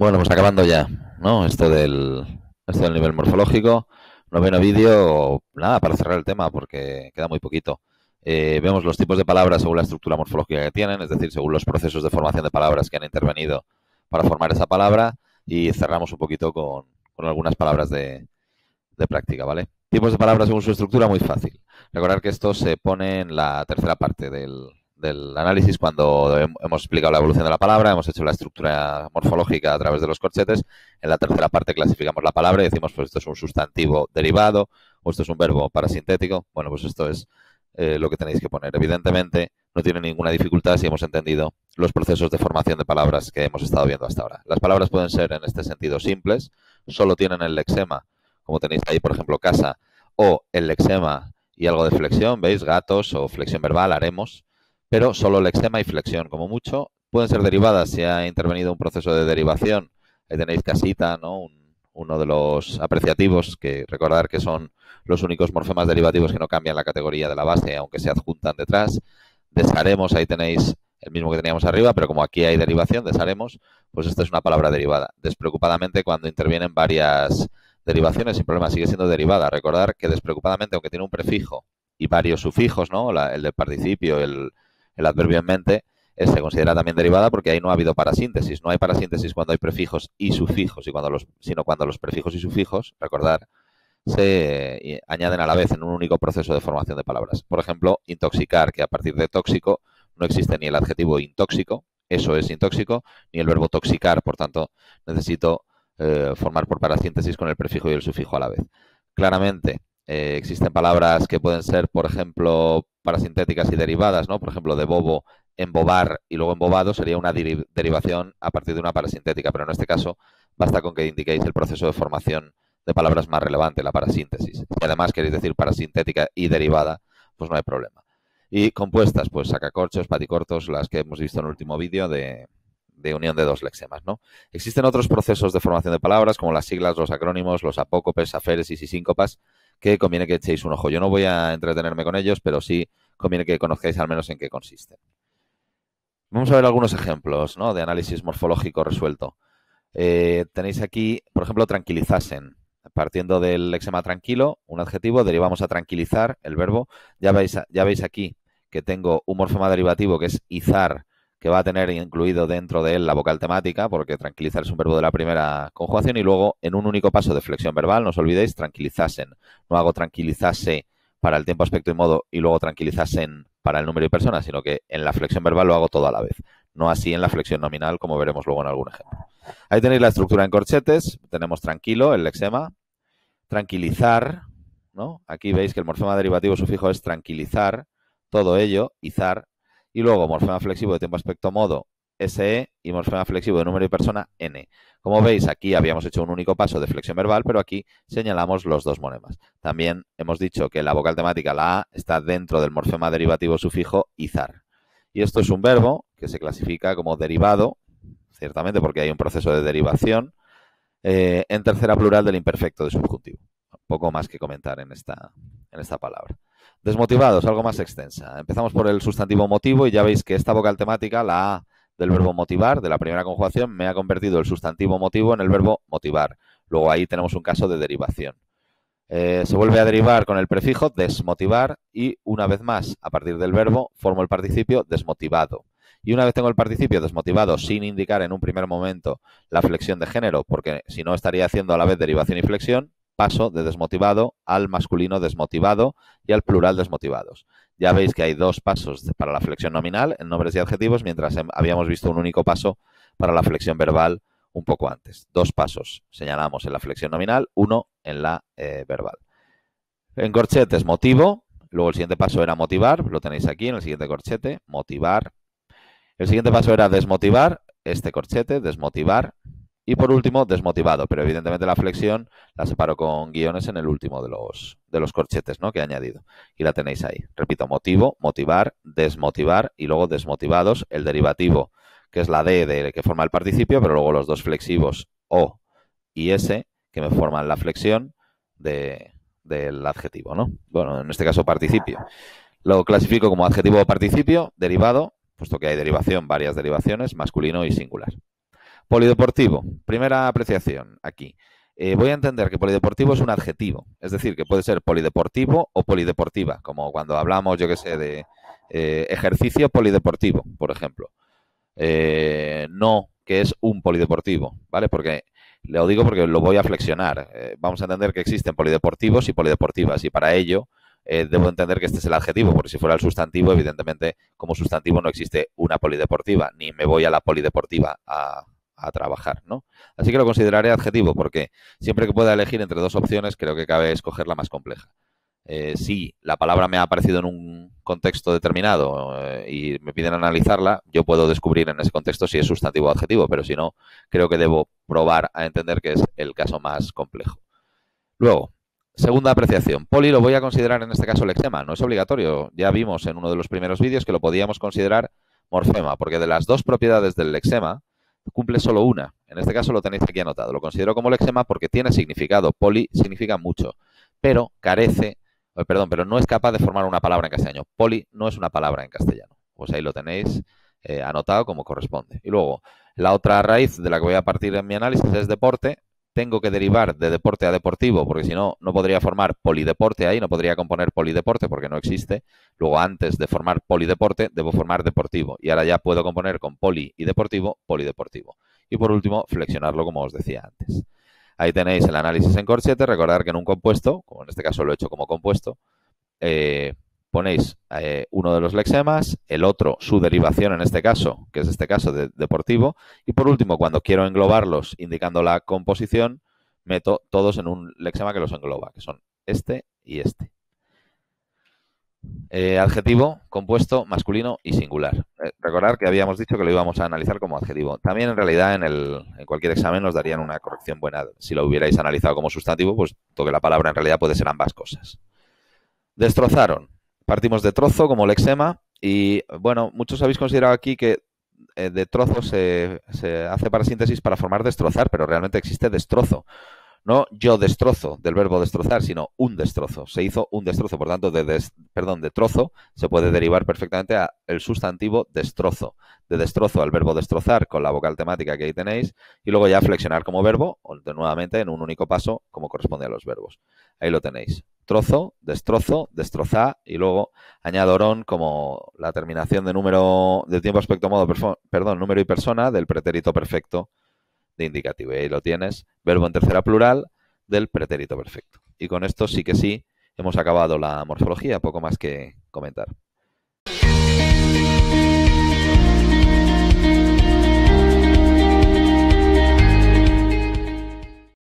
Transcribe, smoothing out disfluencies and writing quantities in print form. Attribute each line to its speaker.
Speaker 1: Bueno, pues acabando ya, ¿no? Esto del nivel morfológico. Noveno vídeo, nada, para cerrar el tema, porque queda muy poquito. Vemos los tipos de palabras según la estructura morfológica que tienen, es decir, según los procesos de formación de palabras que han intervenido para formar esa palabra, y cerramos un poquito con algunas palabras de práctica, ¿vale? Tipos de palabras según su estructura, muy fácil. Recordar que esto se pone en la tercera parte del análisis cuando hemos explicado la evolución de la palabra, hemos hecho la estructura morfológica a través de los corchetes. En la tercera parte clasificamos la palabra y decimos, pues esto es un sustantivo derivado o esto es un verbo parasintético. Bueno, pues esto es lo que tenéis que poner. Evidentemente, no tiene ninguna dificultad si hemos entendido los procesos de formación de palabras que hemos estado viendo hasta ahora. Las palabras pueden ser, en este sentido, simples, solo tienen el lexema, como tenéis ahí, por ejemplo, casa, o el lexema y algo de flexión, ¿veis? Gatos o flexión verbal, haremos, pero solo lexema y flexión, como mucho. Pueden ser derivadas si ha intervenido un proceso de derivación. Ahí tenéis casita, ¿no? Uno de los apreciativos, que recordar que son los únicos morfemas derivativos que no cambian la categoría de la base, aunque se adjuntan detrás. Desharemos, ahí tenéis el mismo que teníamos arriba, pero como aquí hay derivación, desharemos, pues esta es una palabra derivada. Despreocupadamente, cuando intervienen varias derivaciones, sin problema, sigue siendo derivada. Recordar que despreocupadamente, aunque tiene un prefijo y varios sufijos, ¿no? El del participio, el adverbio en mente, se considera también derivada porque ahí no ha habido parasíntesis. No hay parasíntesis cuando hay prefijos y sufijos, sino cuando los prefijos y sufijos, recordar, se añaden a la vez en un único proceso de formación de palabras. Por ejemplo, intoxicar, que a partir de tóxico no existe ni el adjetivo intóxico, eso es intóxico, ni el verbo toxicar, por tanto, necesito formar por parasíntesis con el prefijo y el sufijo a la vez. Claramente, existen palabras que pueden ser, por ejemplo, parasintéticas y derivadas, ¿no? Por ejemplo, de bobo, embobar y luego embobado sería una derivación a partir de una parasintética, pero en este caso basta con que indiquéis el proceso de formación de palabras más relevante, la parasíntesis. Si además queréis decir parasintética y derivada, pues no hay problema. Y compuestas, pues sacacorchos, paticortos, las que hemos visto en el último vídeo de unión de dos lexemas, ¿no? Existen otros procesos de formación de palabras, como las siglas, los acrónimos, los apócopes, aféresis y síncopas, que conviene que echéis un ojo. Yo no voy a entretenerme con ellos, pero sí conviene que conozcáis al menos en qué consisten. Vamos a ver algunos ejemplos, ¿no?, de análisis morfológico resuelto. Tenéis aquí, por ejemplo, tranquilizasen. Partiendo del lexema tranquilo, un adjetivo, derivamos a tranquilizar, el verbo. Ya veis aquí que tengo un morfema derivativo que es izar, que va a tener incluido dentro de él la vocal temática, porque tranquilizar es un verbo de la primera conjugación, y luego en un único paso de flexión verbal, no os olvidéis, tranquilizasen. No hago tranquilizase para el tiempo, aspecto y modo y luego tranquilizasen para el número y persona, sino que en la flexión verbal lo hago todo a la vez. No así en la flexión nominal, como veremos luego en algún ejemplo. Ahí tenéis la estructura en corchetes. Tenemos tranquilo, el lexema. Tranquilizar, ¿no? Aquí veis que el morfema derivativo sufijo es tranquilizar, todo ello, izar. Y luego morfema flexivo de tiempo, aspecto, modo, SE, y morfema flexivo de número y persona, N. Como veis, aquí habíamos hecho un único paso de flexión verbal, pero aquí señalamos los dos monemas. También hemos dicho que la vocal temática, la A, está dentro del morfema derivativo sufijo izar. Y esto es un verbo que se clasifica como derivado, ciertamente porque hay un proceso de derivación, en tercera plural del imperfecto de subjuntivo. Poco más que comentar en esta palabra. Desmotivados, algo más extensa. Empezamos por el sustantivo motivo y ya veis que esta vocal temática, la A del verbo motivar, de la primera conjugación, me ha convertido el sustantivo motivo en el verbo motivar. Luego ahí tenemos un caso de derivación. Se vuelve a derivar con el prefijo desmotivar y una vez más, a partir del verbo, formo el participio desmotivado. Y una vez tengo el participio desmotivado sin indicar en un primer momento la flexión de género, porque si no estaría haciendo a la vez derivación y flexión, paso de desmotivado al masculino desmotivado y al plural desmotivados. Ya veis que hay dos pasos para la flexión nominal en nombres y adjetivos, mientras habíamos visto un único paso para la flexión verbal un poco antes. Dos pasos señalamos en la flexión nominal, uno en la verbal. En corchetes, motivo. Luego el siguiente paso era motivar, lo tenéis aquí en el siguiente corchete, motivar. El siguiente paso era desmotivar, este corchete, desmotivar. Y por último, desmotivado, pero evidentemente la flexión la separo con guiones en el último de los corchetes, ¿no?, que he añadido. Y la tenéis ahí. Repito, motivo, motivar, desmotivar y luego desmotivados, el derivativo, que es la D que forma el participio, pero luego los dos flexivos O y S, que me forman la flexión del adjetivo, ¿no? Bueno, en este caso participio. Lo clasifico como adjetivo o participio, derivado, puesto que hay derivación, varias derivaciones, masculino y singular. Polideportivo. Primera apreciación aquí. Voy a entender que polideportivo es un adjetivo, es decir, que puede ser polideportivo o polideportiva, como cuando hablamos, yo que sé, de ejercicio polideportivo, por ejemplo. No que es un polideportivo, ¿vale? Porque lo digo porque lo voy a flexionar. Vamos a entender que existen polideportivos y polideportivas y para ello debo entender que este es el adjetivo, porque si fuera el sustantivo, evidentemente como sustantivo no existe una polideportiva, ni me voy a la polideportiva a trabajar, ¿no? Así que lo consideraré adjetivo porque siempre que pueda elegir entre dos opciones creo que cabe escoger la más compleja. Si la palabra me ha aparecido en un contexto determinado y me piden analizarla, yo puedo descubrir en ese contexto si es sustantivo o adjetivo, pero si no, creo que debo probar a entender que es el caso más complejo. Luego, segunda apreciación. Poli lo voy a considerar en este caso lexema, no es obligatorio. Ya vimos en uno de los primeros vídeos que lo podíamos considerar morfema, porque de las dos propiedades del lexema cumple solo una. En este caso lo tenéis aquí anotado. Lo considero como lexema porque tiene significado. Poli significa mucho, pero pero no es capaz de formar una palabra en castellano. Poli no es una palabra en castellano. Pues ahí lo tenéis anotado como corresponde. Y luego, la otra raíz de la que voy a partir en mi análisis es deporte. Tengo que derivar de deporte a deportivo, porque si no, no podría formar polideporte ahí, no podría componer polideporte porque no existe. Luego, antes de formar polideporte, debo formar deportivo. Y ahora ya puedo componer con poli y deportivo, polideportivo. Y por último, flexionarlo como os decía antes. Ahí tenéis el análisis en corchete. Recordar que en un compuesto, como en este caso lo he hecho como compuesto, ponéis uno de los lexemas, el otro su derivación en este caso, que es este caso de deportivo, y por último, cuando quiero englobarlos indicando la composición, meto todos en un lexema que los engloba, que son este y este. Adjetivo, compuesto, masculino y singular. Recordar que habíamos dicho que lo íbamos a analizar como adjetivo. También en realidad en cualquier examen nos darían una corrección buena. Si lo hubierais analizado como sustantivo, pues que la palabra en realidad puede ser ambas cosas. Destrozaron. Partimos de trozo como lexema y, bueno, muchos habéis considerado aquí que de trozo se hace parasíntesis para formar destrozar, pero realmente existe destrozo. No yo destrozo del verbo destrozar, sino un destrozo. Se hizo un destrozo, por tanto, de trozo se puede derivar perfectamente a el sustantivo destrozo. De destrozo al verbo destrozar con la vocal temática que ahí tenéis y luego ya flexionar como verbo, o nuevamente en un único paso como corresponde a los verbos. Ahí lo tenéis. Trozo, destrozo, destrozar y luego añado orón como la terminación de número de tiempo, aspecto, modo, número y persona del pretérito perfecto de indicativo. Y ahí lo tienes, verbo en tercera plural del pretérito perfecto. Y con esto sí que sí hemos acabado la morfología, poco más que comentar.